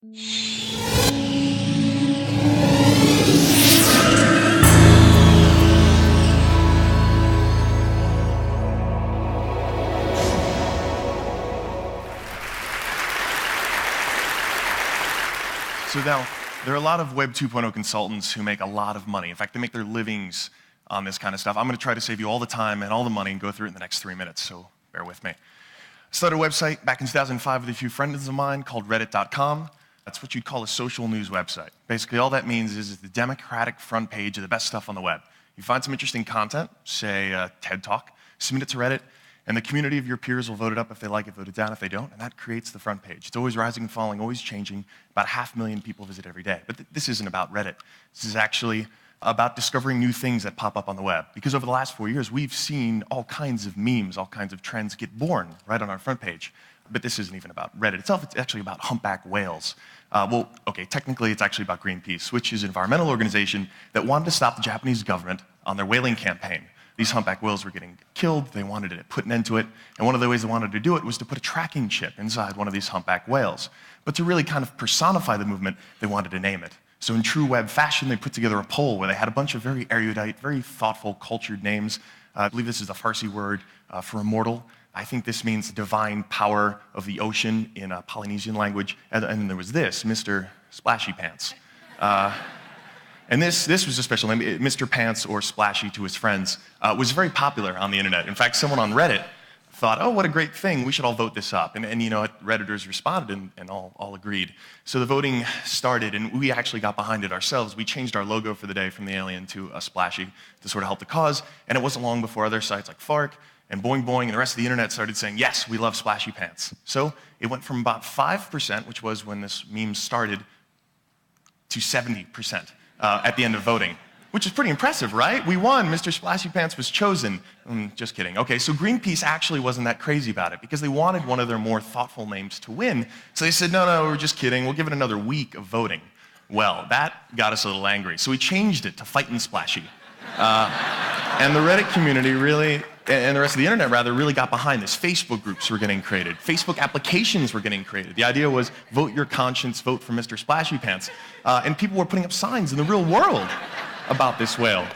So now, there are a lot of Web 2.0 consultants who make a lot of money. In fact, they make their livings on this kind of stuff. I'm going to try to save you all the time and all the money and go through it in the next 3 minutes, so bear with me. I started a website back in 2005 with a few friends of mine called reddit.com. That's what you'd call a social news website. Basically, all that means is it's the democratic front page of the best stuff on the web. You find some interesting content, say a TED Talk, submit it to Reddit, and the community of your peers will vote it up if they like it, vote it down if they don't, and that creates the front page. It's always rising and falling, always changing. About 500,000 people visit every day. But this isn't about Reddit. This is actually about discovering new things that pop up on the web. Because over the last 4 years, we've seen all kinds of memes, all kinds of trends get born right on our front page. But this isn't even about Reddit itself. It's actually about humpback whales. Well, okay, technically it's actually about Greenpeace, which is an environmental organization that wanted to stop the Japanese government on their whaling campaign. These humpback whales were getting killed. They wanted to put an end to it. And one of the ways they wanted to do it was to put a tracking chip inside one of these humpback whales. But to really kind of personify the movement, they wanted to name it. So in true web fashion, they put together a poll where they had a bunch of very erudite, very thoughtful, cultured names. I believe this is the Farsi word for immortal. I think this means the divine power of the ocean in a Polynesian language. And then there was this, Mr. Splashy Pants. And this was a special name. Mr. Pants, or Splashy to his friends, was very popular on the internet. In fact, someone on Reddit thought, oh, what a great thing, we should all vote this up. And you know, Redditors responded and all agreed. So the voting started, and we actually got behind it ourselves. We changed our logo for the day from the alien to a Splashy to sort of help the cause. And it wasn't long before other sites like Fark and Boing Boing and the rest of the internet started saying, yes, we love Splashy Pants. So it went from about 5%, which was when this meme started, to 70%. At the end of voting, which is pretty impressive, right? We won. Mr. Splashy Pants was chosen. Just kidding. Okay, so Greenpeace actually wasn't that crazy about it because they wanted one of their more thoughtful names to win. So they said, no, we're just kidding. We'll give it another week of voting. Well, that got us a little angry. So we changed it to Fightin' Splashy. And the Reddit community really, and the rest of the internet rather, really got behind this. Facebook groups were getting created. Facebook applications were getting created. The idea was vote your conscience, vote for Mr. Splashy Pants. And people were putting up signs in the real world about this whale.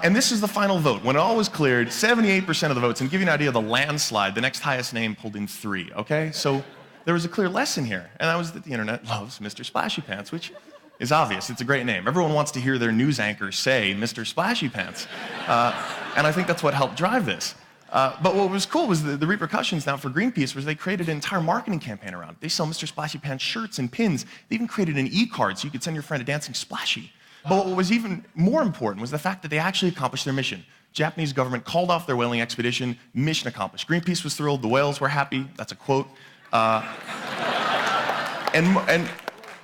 And this is the final vote. When it all was cleared, 78% of the votes, and to give you an idea of the landslide, the next highest name pulled in 3, okay? So there was a clear lesson here, and that was that the internet loves Mr. Splashy Pants, which is obvious. It's a great name. Everyone wants to hear their news anchor say Mr. Splashy Pants. And I think that's what helped drive this. But what was cool was the repercussions now for Greenpeace was they created an entire marketing campaign around it. They sell Mr. Splashy Pants shirts and pins. They even created an e-card so you could send your friend a dancing Splashy. But what was even more important was the fact that they actually accomplished their mission. Japanese government called off their whaling expedition, mission accomplished. Greenpeace was thrilled, the whales were happy, that's a quote.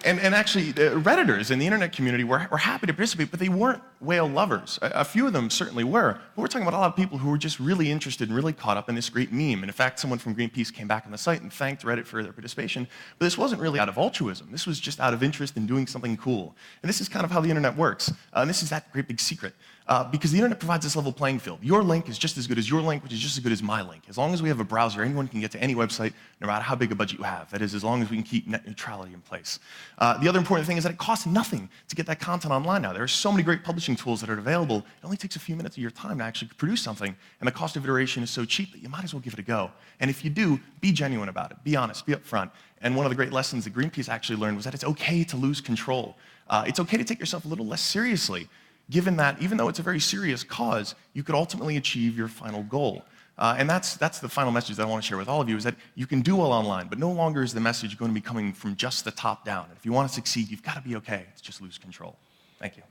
And actually, Redditors in the internet community were happy to participate, but they weren't whale lovers. A few of them certainly were. But we're talking about a lot of people who were just really interested and really caught up in this great meme. And in fact, someone from Greenpeace came back on the site and thanked Reddit for their participation. But this wasn't really out of altruism. This was just out of interest in doing something cool. And this is kind of how the internet works. And this is that great big secret. Because the internet provides this level playing field. Your link is just as good as your link, which is just as good as my link. As long as we have a browser, anyone can get to any website, no matter how big a budget you have. That is, as long as we can keep net neutrality in place. The other important thing is that it costs nothing to get that content online now. There are so many great publishing tools that are available. It only takes a few minutes of your time to actually produce something, and the cost of iteration is so cheap that you might as well give it a go. And if you do, be genuine about it. Be honest, be upfront. And one of the great lessons that Greenpeace actually learned was that it's okay to lose control. It's okay to take yourself a little less seriously, given that even though it's a very serious cause, you could ultimately achieve your final goal. And that's the final message that I want to share with all of you, is that you can do well online, but no longer is the message going to be coming from just the top down. And if you want to succeed, you've got to be okay to just lose control. Thank you.